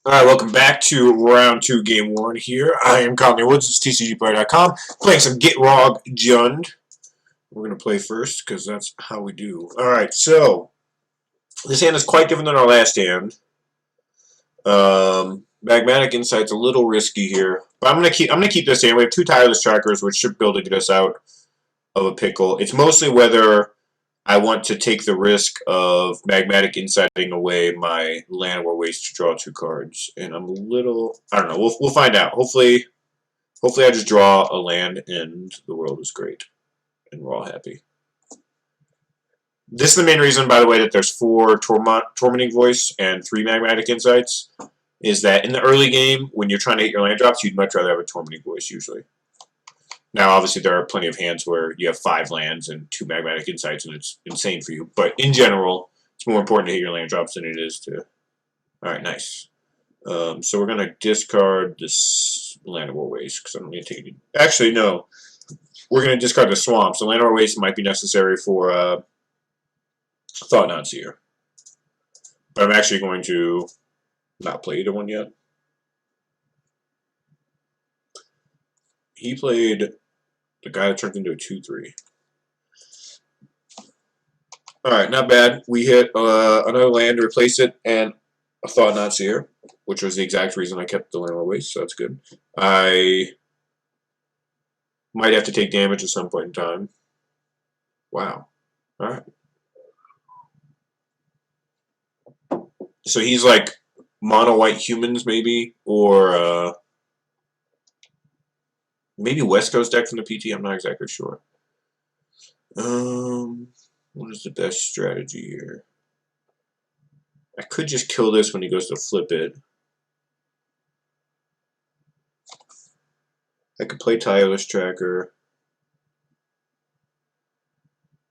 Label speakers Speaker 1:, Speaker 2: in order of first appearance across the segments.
Speaker 1: Alright, welcome back to round 2, game 1 here. I am Conley Woods, it's TCGplayer.com, playing some Gitrog Jund. We're going to play first, because that's how we do. Alright, so, this hand is quite different than our last hand. Magmatic Insight's a little risky here, but I'm going to keep this hand. We have 2 Tireless Trackers, which should be able to get us out of a pickle. It's mostly whether I want to take the risk of Magmatic Insighting away my Land War Waste to draw 2 cards, and I'm a little, I don't know, we'll find out. Hopefully I just draw a land and the world is great, and we're all happy. This is the main reason, by the way, that there's 4 Tormenting Voice and 3 Magmatic Insights, is that in the early game, when you're trying to hit your land drops, you'd much rather have a Tormenting Voice, usually. Now, obviously, there are plenty of hands where you have 5 lands and 2 Magmatic Insights, and it's insane for you. But in general, it's more important to hit your land drops than it is to... Alright, nice. So we're going to discard this Land War Waste, because I don't need to take it. Actually, no. We're going to discard the Swamp. So Land War Waste might be necessary for Thought-Knot Seer. But I'm actually going to not play either one yet. He played the guy that turns into a 2/3. Alright, not bad. We hit another land to replace it, and a Thought-Knot Seer, which was the exact reason I kept the Land War Waste, so that's good. I might have to take damage at some point in time. Wow. Alright. So he's like mono-white humans, maybe, or maybe West Coast deck from the PT, I'm not exactly sure. What is the best strategy here? I could just kill this when he goes to flip it. I could play Tireless Tracker.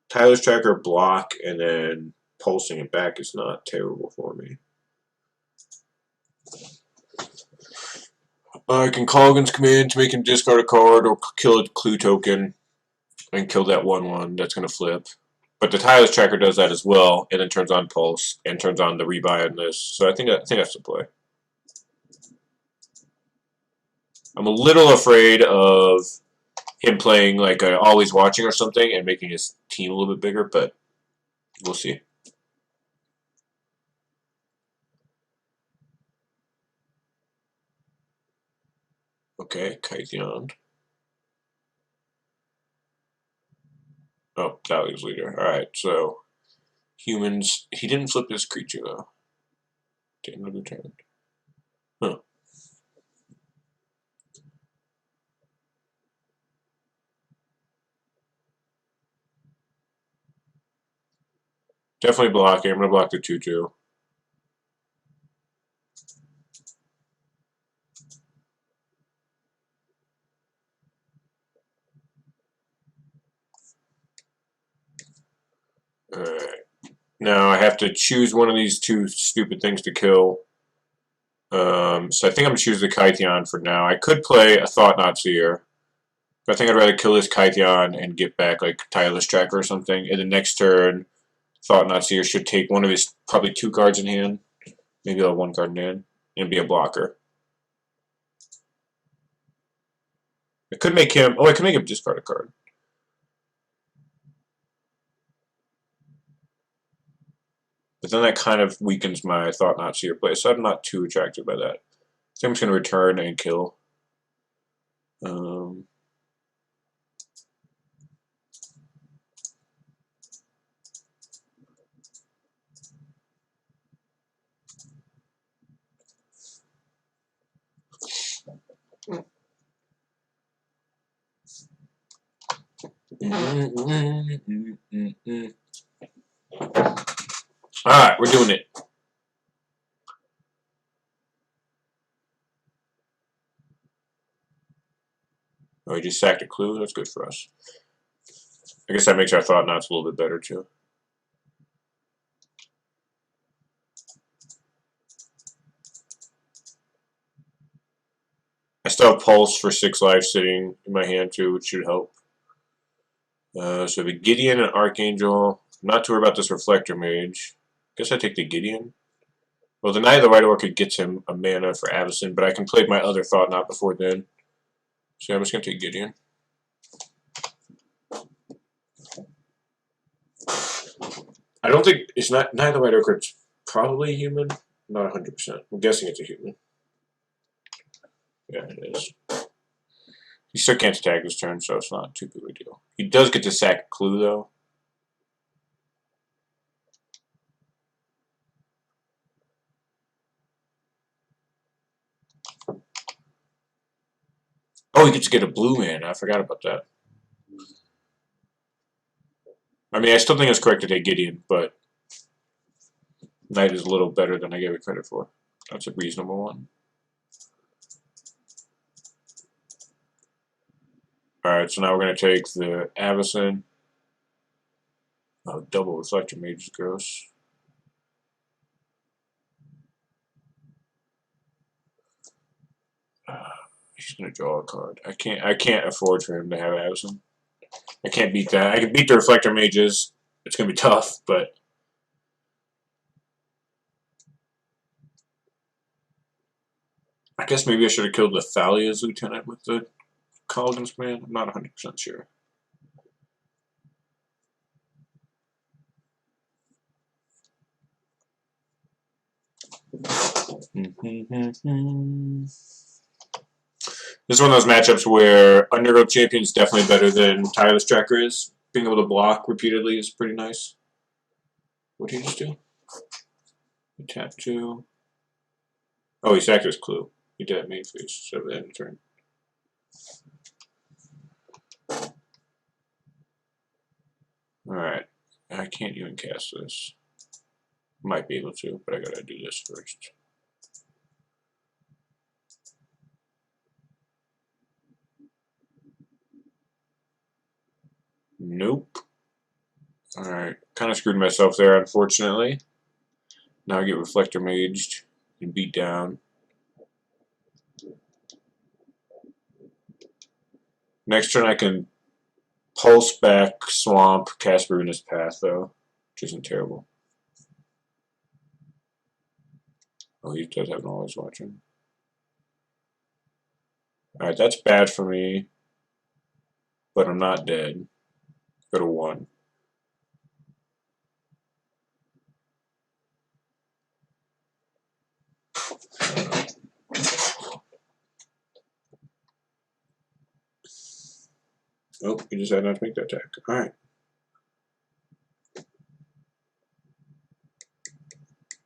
Speaker 1: Tireless Tracker block, and then pulsing it back is not terrible for me. I can call against command to make him discard a card or kill a clue token and kill that 1/1 that's going to flip. But the Tireless Tracker does that as well, and then turns on Pulse and turns on the rebuy on this. So I think that's the play. I'm a little afraid of him playing like a Always Watching or something and making his team a little bit bigger, but we'll see. Okay, Kytheon. Oh, Tally's leader. Alright, so humans. He didn't flip this creature though. Didn't have a turn. Huh. Definitely blocking. I'm gonna block the 2/2. Alright. Now I have to choose one of these 2 stupid things to kill. So I think I'm going to choose the Kytheon for now. I could play a Thought-Knot Seer. But I think I'd rather kill this Kytheon and get back like Tireless Tracker or something. And the next turn, Thought-Knot Seer should take one of his probably 2 cards in hand. Maybe he'll have 1 card in hand. And be a blocker. I could make him... Oh, I could make him discard a card. But then that kind of weakens my Thought-Knot Seer play, so I'm not too attracted by that. So I'm just going to return and kill. Alright, we're doing it. Oh, he just sacked a clue? That's good for us. I guess that makes our Thought-Knots a little bit better, too. I still have Pulse for 6 life sitting in my hand, too, which should help. So we have a Gideon and Archangel. I'm not too worried about this Reflector Mage. Guess I take the Gideon. Well, the Knight of the White Orchid gets him a mana for Avacyn, but I can play my other Thought Knot before then. So I'm just going to take Gideon. I don't think it's not Knight of the White Orchid's probably a human. Not 100%. I'm guessing it's a human. Yeah, it is. He still can't attack this turn, so it's not too big of a deal. He does get to sack Clue, though. Oh, he gets to get a blue man. I forgot about that. I mean, I still think it's correct to take Gideon, but Knight is a little better than I gave it credit for. That's a reasonable one. Alright, so now we're going to take the Avacyn. Oh, double Reflector Mage is gross. He's going to draw a card. I can't afford for him to have Avacyn. I can't beat that. I can beat the Reflector Mages. It's going to be tough, but... I guess maybe I should have killed the Thalia's Lieutenant with the Colgan's Command. I'm not 100% sure. This is one of those matchups where Undergrowth Champion is definitely better than Tireless Tracker is. Being able to block repeatedly is pretty nice. What did he just do? He tapped 2. Oh, he sacked his Clue. He did that main phase, so the end of turn. Alright. I can't even cast this. Might be able to, but I gotta do this first. Nope. Alright. Kind of screwed myself there, unfortunately. Now I get Reflector Maged and beat down. Next turn I can Pulse back, Swamp, cast Ruinous Path, though, which isn't terrible. Oh, he does have an Always Watching. Alright, that's bad for me, but I'm not dead. Go to 1. Oh, he decided not to make that attack. Alright.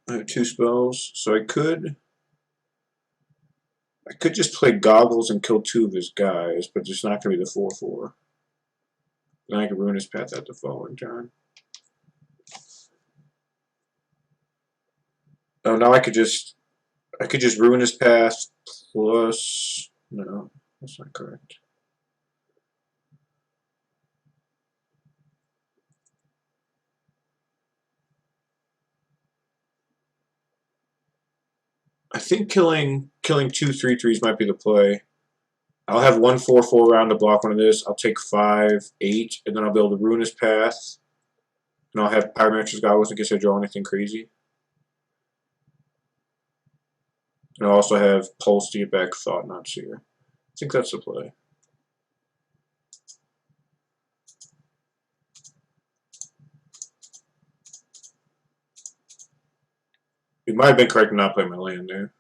Speaker 1: I have 2 spells, so I could just play Goggles and kill 2 of his guys, but it's not going to be the 4/4. Then I can ruin his path at the following turn. Oh, now I could just ruin his path plus... No, that's not correct. I think killing 2 3/3s might be the play. I'll have 1 4/4 round to block one of this. I'll take 5 8, and then I'll be able to ruin his path. And I'll have Pyromancer's Goggles in case I draw anything crazy. And I'll also have Pulse to get back Thought Knots here. I think that's the play. It might have been correct to not play my land there.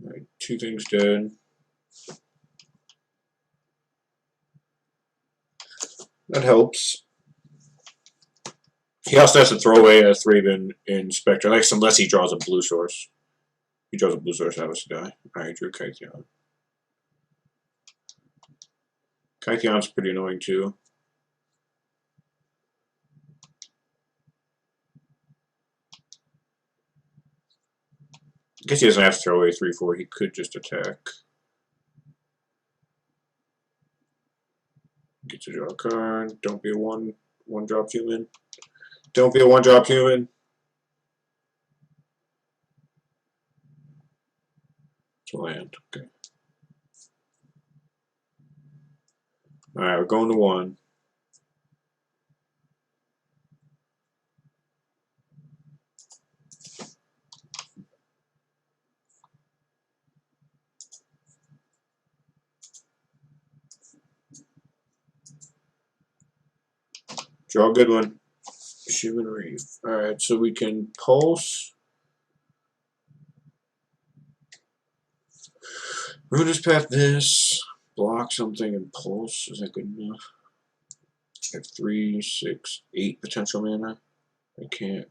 Speaker 1: Alright, 2 things dead. That helps. He also has to throw away a Thraben in Spectre, like unless he draws a blue source. He draws a blue source, that was to die. Alright, drew Kytheon. Kytheon's pretty annoying too. I guess he doesn't have to throw away 3/4, he could just attack. Get to draw a card, don't be a 1 1-drop human. Don't be a 1-drop human. It's a land. Okay. Alright, we're going to 1. Draw a good one. Human Reef. Alright, so we can pulse. Ruinous Path this. Block something and pulse. Is that good enough? I have 3, 6, 8 potential mana. I can't.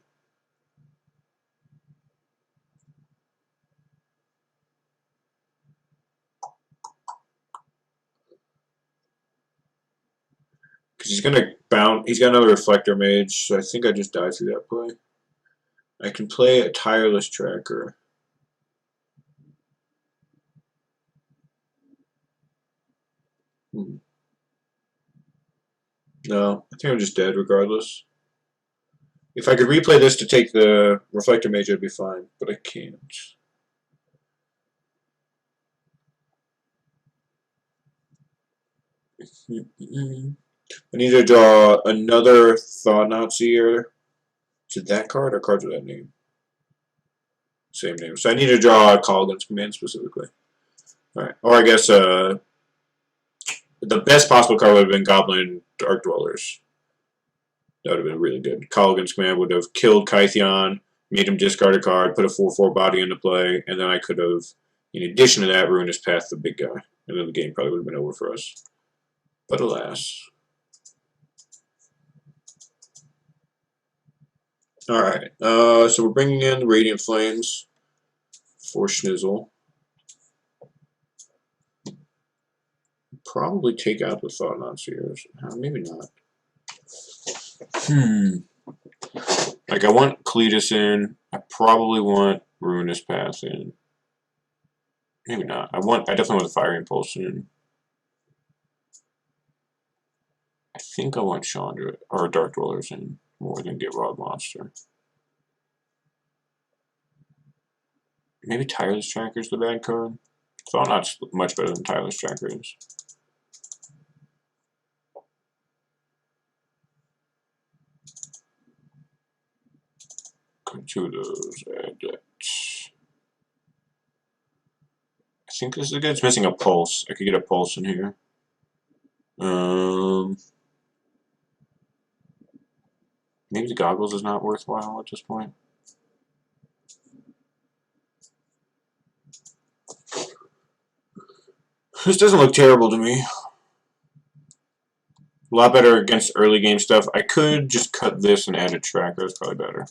Speaker 1: Because he's gonna bounce. He's got another Reflector Mage, so I think I just die through that play. I can play a Tireless Tracker. No, I think I'm just dead regardless. If I could replay this to take the Reflector Mage, I'd be fine, but I can't. I need to draw another Thought-Knot Seer. Is it that card or cards with that name? Same name. So I need to draw a Colgan's Command specifically. Alright. Or I guess the best possible card would have been Goblin Dark Dwellers. That would have been really good. Colgan's Command would have killed Kytheon, made him discard a card, put a 4/4 body into play, and then I could have, in addition to that, Ruinous Path the big guy. And then the game probably would have been over for us. But alas. Alright, so we're bringing in the Radiant Flames for Schnizzle. Probably take out the Thought-Knot Seers. Maybe not. Like, I want Cletus in. I probably want Ruinous Path in. Maybe not. I definitely want the Fire Impulse in. I think I want Chandra or Dark Dwellers in more than Gitrog Monster. Maybe Tireless Tracker's the bad card. Thought-Knot's much better than Tireless Tracker is. Got 2 of those. Add that. I think this is good. It's missing a Pulse. I could get a Pulse in here. Maybe the Goggles is not worthwhile at this point. This doesn't look terrible to me. A lot better against early game stuff. I could just cut this and add a tracker. That's probably better.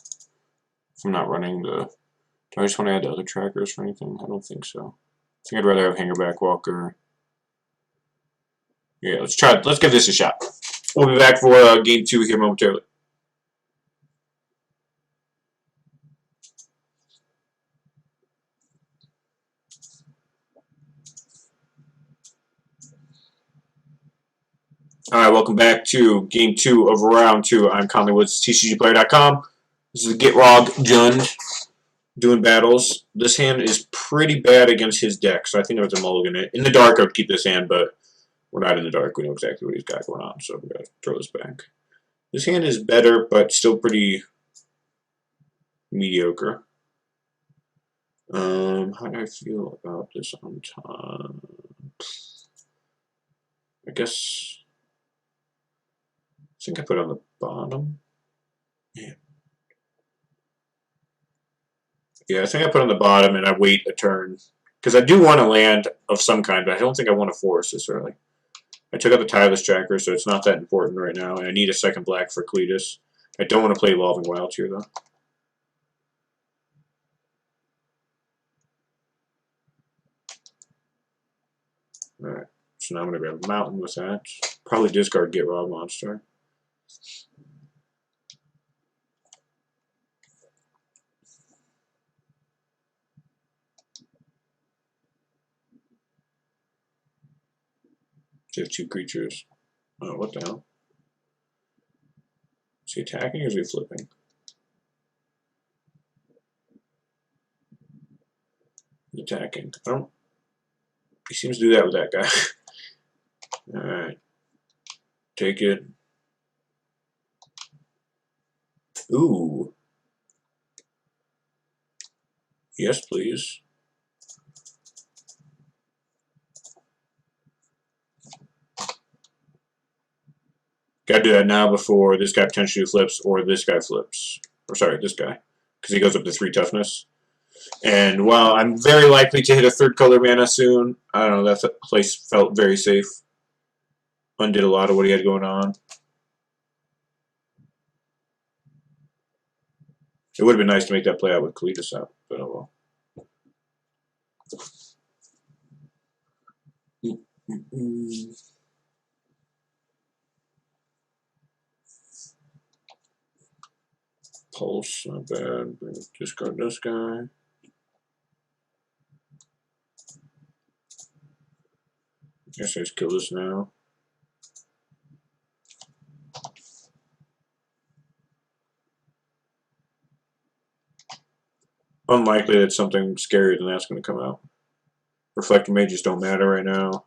Speaker 1: If I'm not running the... Do I just want to add the other trackers for anything? I don't think so. I think I'd rather have Hangerback Walker. Yeah, let's try it. Let's give this a shot. We'll be back for game 2 here momentarily. Alright, welcome back to game 2 of round 2. I'm Conley Woods, TCGplayer.com. This is the Gitrog Jund doing battles. This hand is pretty bad against his deck, so I think there was a mulligan. In the dark, I would keep this hand, but we're not in the dark. We know exactly what he's got going on, so we're going to throw this back. This hand is better, but still pretty mediocre. How do I feel about this on top? I guess... I think I put it on the bottom. Yeah, I think I put it on the bottom and I wait a turn. Because I do want a land of some kind, but I don't think I want a forest this early. I took out the Tireless Tracker, so it's not that important right now. And I need a second black for Cletus. I don't want to play Evolving Wilds here, though. Alright, so now I'm going to grab a Mountain with that. Probably discard Gitrog Monster. So you have 2 creatures. Oh, what the hell? Is he attacking or is he flipping? He's attacking. I don't. He seems to do that with that guy. Alright. Take it. Ooh. Yes, please. Gotta do that now before this guy potentially flips or this guy flips. Or sorry, this guy. Because he goes up to 3 toughness. And while I'm very likely to hit a 3rd color mana soon, I don't know, that place felt very safe. Undid a lot of what he had going on. It would have been nice to make that play out with Kalitas out, but oh well. Pulse, not bad. Discard this guy. Guess I just kill this now. Unlikely that something scarier than that's going to come out. Reflector mages don't matter right now.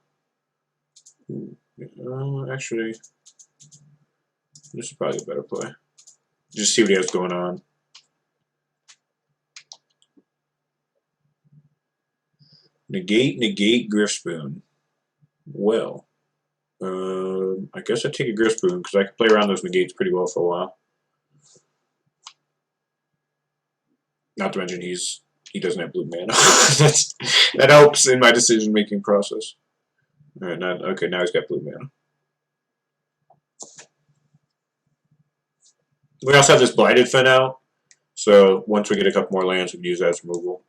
Speaker 1: Actually, this is probably a better play. Just see what he has going on. Negate, Griffspoon. Well, I guess I take a Griffspoon because I can play around those negates pretty well for a while. Not to mention he doesn't have blue mana. That helps in my decision making process. All right, okay. Now he's got blue mana. We also have this Blighted Fen out, so once we get a couple more lands, we can use that as removal.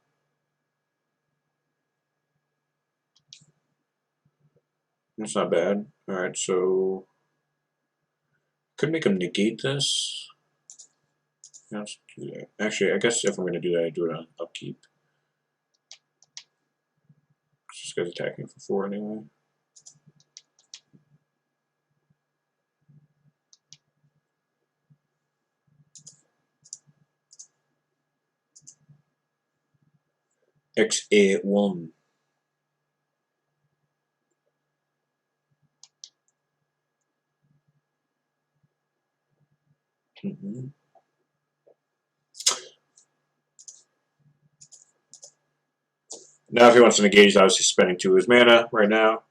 Speaker 1: That's not bad. All right, so could make him negate this. Let's do that. Actually, I guess if I'm going to do that, I do it on upkeep. This guy's attacking for 4 anyway. XA1. Now, if he wants to negate, he's obviously spending 2 of his mana right now.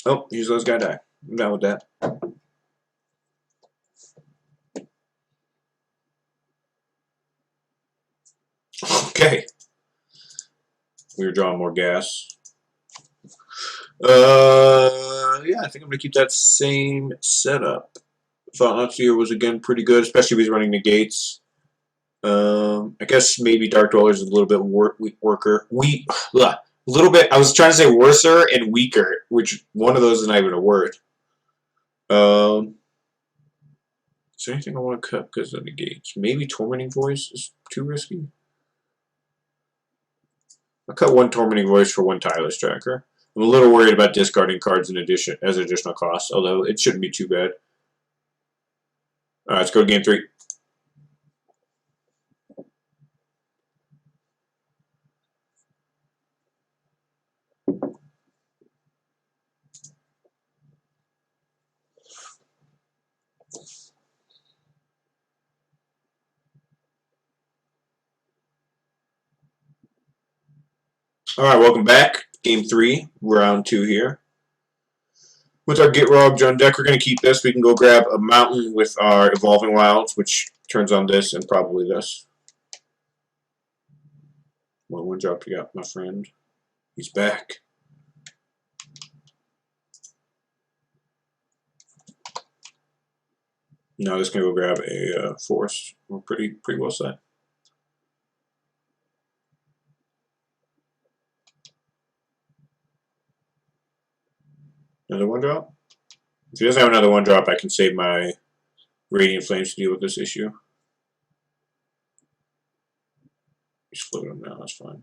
Speaker 1: Oh, he's let his guy die. I'm down with that. Okay. We were drawing more gas. Yeah, I think I'm going to keep that same setup. Thought last year was again pretty good, especially if he's running negates. I guess maybe Dark Dweller is a little bit worker. A little bit. I was trying to say worser and weaker, which one of those is not even a word. Is there anything I want to cut because of negates? Maybe Tormenting Voice is too risky. I'll cut 1 Tormenting Voice for 1 Tireless Tracker. I'm a little worried about discarding cards in addition as additional costs, although it shouldn't be too bad. Alright, let's go to game 3. Alright, welcome back. Game 3, round 2 here. With our Gitrog Jund deck, we're going to keep this. We can go grab a mountain with our Evolving Wilds, which turns on this and probably this. What 1-drop you got, my friend? He's back. Now this can go grab a forest. We're pretty well set. Another 1-drop? If he doesn't have another 1-drop, I can save my Radiant Flames to deal with this issue. Just flip him now, that's fine.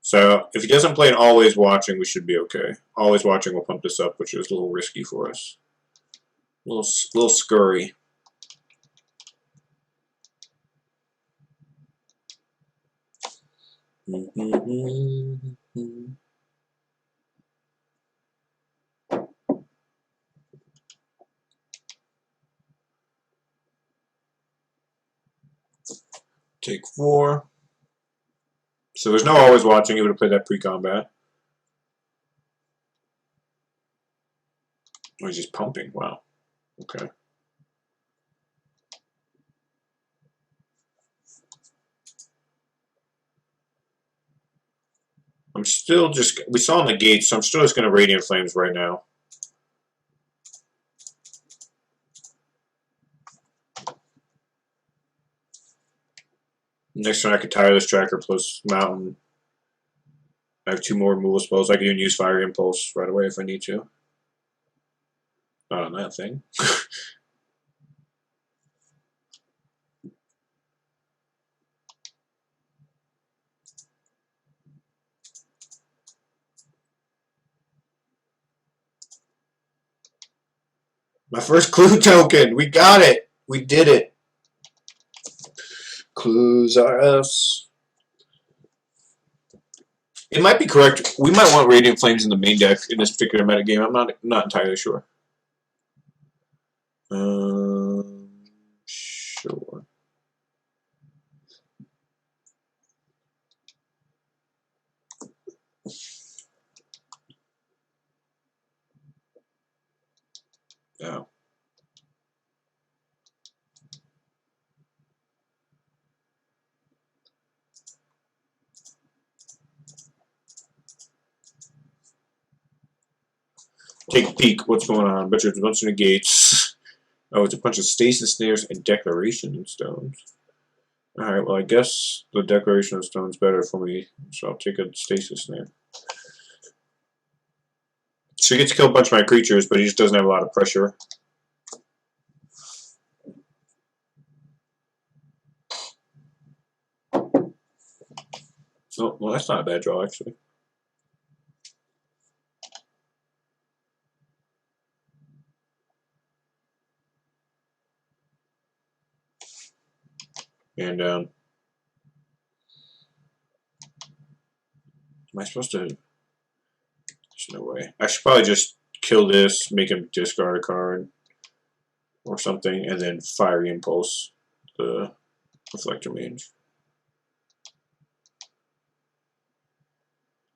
Speaker 1: So if he doesn't play an Always Watching, we should be okay. Always Watching will pump this up, which is a little risky for us. A little scurry. Take 4. So there's no Always Watching. He would have played that pre-combat. Oh, he's just pumping. Wow. Okay. I'm still just... We saw in the gates, so I'm still just going to Radiant Flames right now. Next turn I could Tireless Tracker plus Mountain. I have 2 more removal spells. I can even use Fire Impulse right away if I need to. Not on that thing. My first clue token! We got it! We did it! Clues are us. It might be correct. We might want Radiant Flames in the main deck in this particular metagame. I'm not entirely sure. Sure. Yeah. Take a peek. What's going on? Bet you it's a bunch of negates. Oh, it's a bunch of Stasis Snares and Declaration Stones. Alright, well, I guess the Declaration Stone's better for me, so I'll take a Stasis Snare. So he gets to kill a bunch of my creatures, but he just doesn't have a lot of pressure. Oh, well, that's not a bad draw, actually. And, am I supposed to... There's no way. I should probably just kill this, make him discard a card or something, and then Fiery Impulse the Reflector Mage.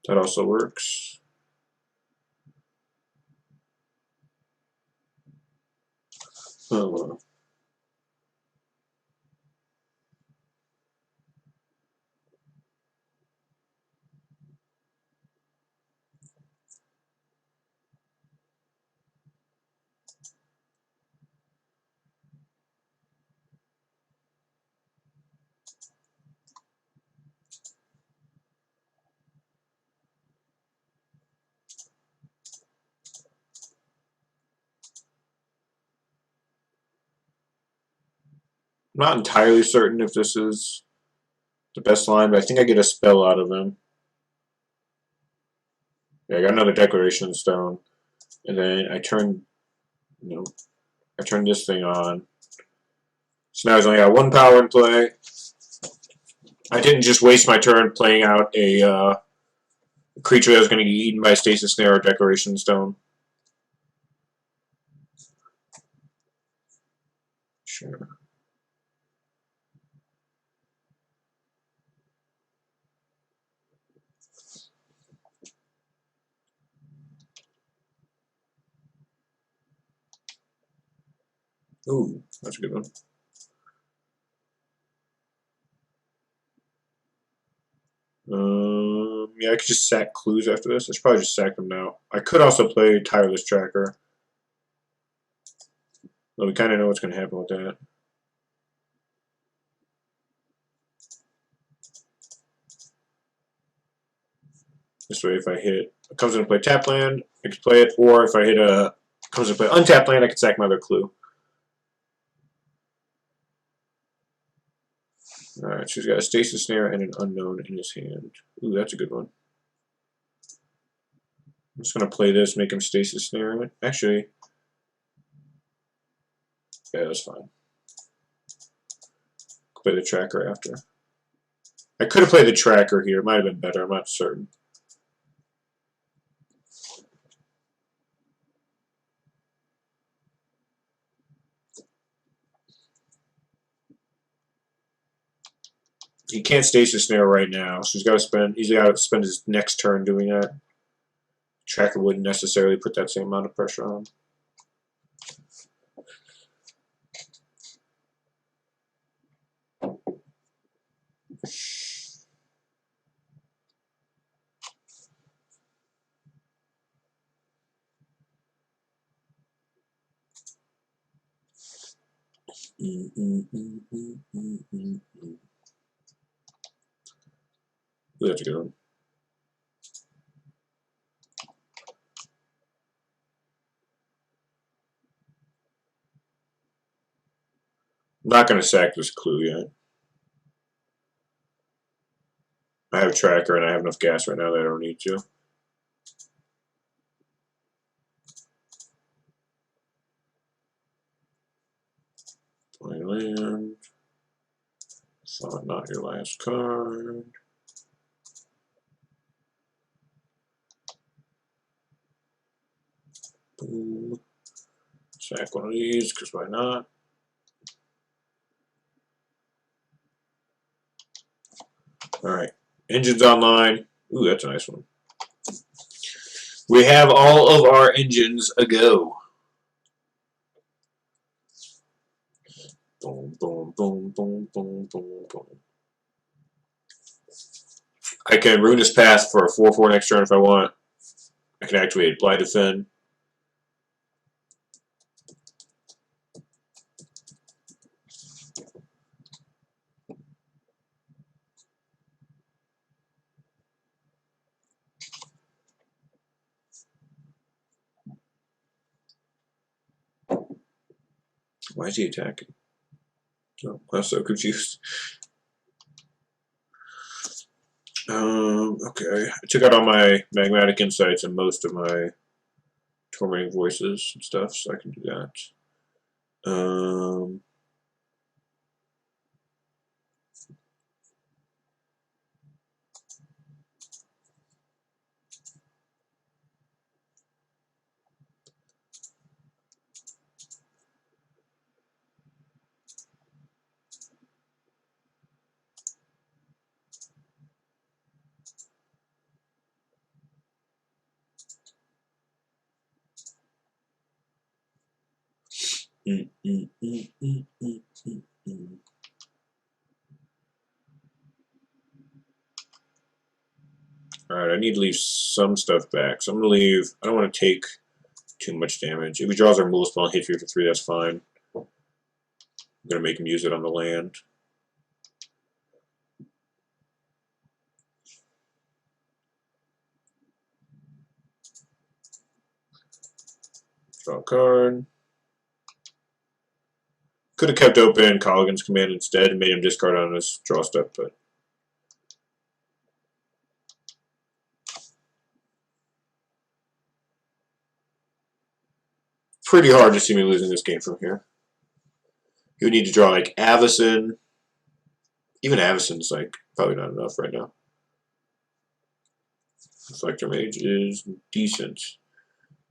Speaker 1: That also works. Oh, I'm not entirely certain if this is the best line, but I think I get a spell out of him. Yeah, I got another Declaration Stone. And then I turn, I turn this thing on. So now he's only got 1 power in play. I didn't just waste my turn playing out a creature that was going to get eaten by a Stasis Snare or Declaration Stone. Sure. Ooh, that's a good one. Yeah, I could just sack clues after this. I should probably just sack them now. I could also play Tireless Tracker. But we kind of know what's going to happen with that. This way, if I hit, it comes into play tap land, I can play it, or if I hit a comes into play untapped land, I can sack my other clue. Alright, so he's got a Stasis Snare and an Unknown in his hand. Ooh, that's a good one. I'm just gonna play this, make him stasis snare it. Actually, yeah, that's fine. Play the tracker after. I could have played the tracker here. It might have been better. I'm not certain. He can't stasis snare right now, so he's got to spend his next turn doing that. Tracker wouldn't necessarily put that same amount of pressure on. That's a good one. I'm not going to sack this clue yet. I have a tracker and I have enough gas right now that I don't need to. Play land. Thought not your last card. Boom. Sack one of these, because why not? Alright. Engines online. Ooh, that's a nice one. We have all of our engines a go. Boom, boom, boom, boom, boom, boom, boom. I can ruin this path for a 4/4 next turn if I want. I can activate Blight Defend. Why is he attacking? Oh, I'm so confused. Okay. I took out all my magmatic insights and most of my tormenting voices and stuff, so I can do that. Alright, I need to leave some stuff back. So I'm going to leave... I don't want to take too much damage. If he draws our Mool Spell and hits 3 for 3, that's fine. I'm going to make him use it on the land. Draw a card. Could have kept open Colligan's Command instead and made him discard on his draw step, but... Pretty hard to see me losing this game from here. You would need to draw like Avacyn. Even Avacyn's like probably not enough right now. Reflector Mage is decent.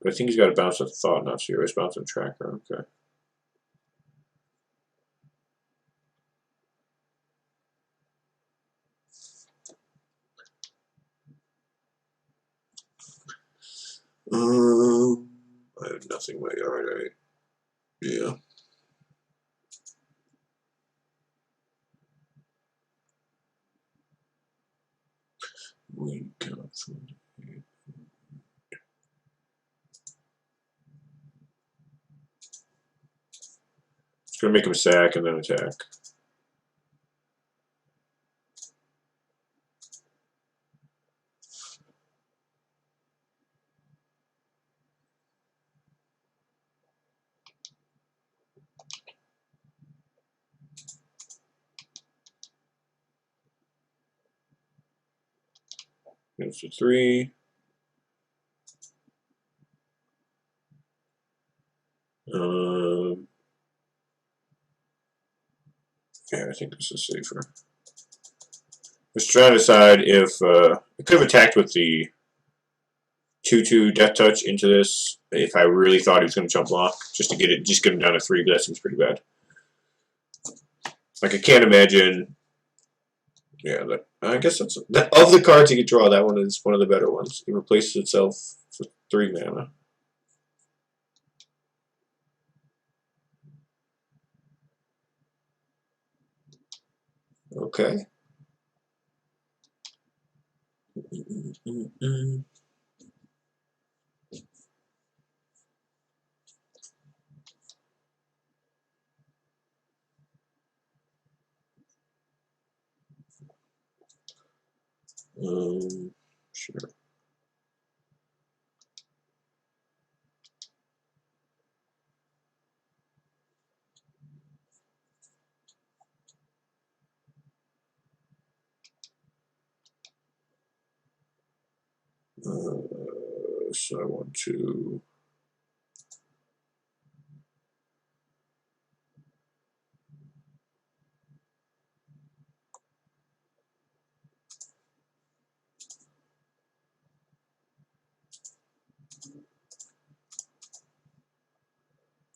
Speaker 1: But I think he's got to bounce at the Thought, not Serious bounce on Tracker. Okay. I have nothing in my yard, right? Yeah. We cannot find it. It's gonna make him sack and then attack. Goes to 3. Yeah, I think this is safer. Just trying to decide if I could have attacked with the 2/2 Death Touch into this if I really thought he was going to jump block, just to get him down to 3, but that seems pretty bad. Like, I can't imagine. Yeah, I guess that's of the cards you could draw. That one is one of the better ones. It replaces itself for 3 mana. Okay. Sure. So I want to.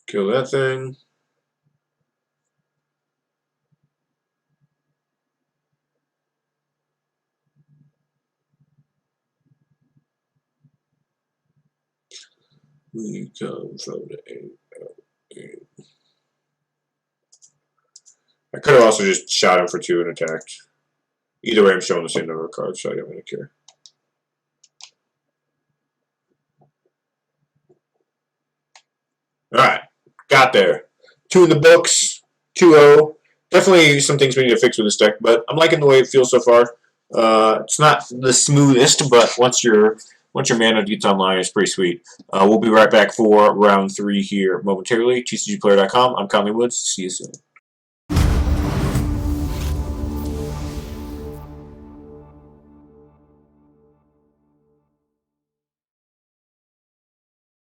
Speaker 1: Kill that thing. We come from the 8. I could have also just shot him for 2 and attacked. Either way, I'm showing the same number of cards, so I don't really care. Alright, got there. 2 in the books, 2-0. Definitely some things we need to fix with this deck, but I'm liking the way it feels so far. It's not the smoothest, but once your mana gets online, it's pretty sweet. We'll be right back for round 3 here momentarily. TCGplayer.com. I'm Conley Woods. See you soon.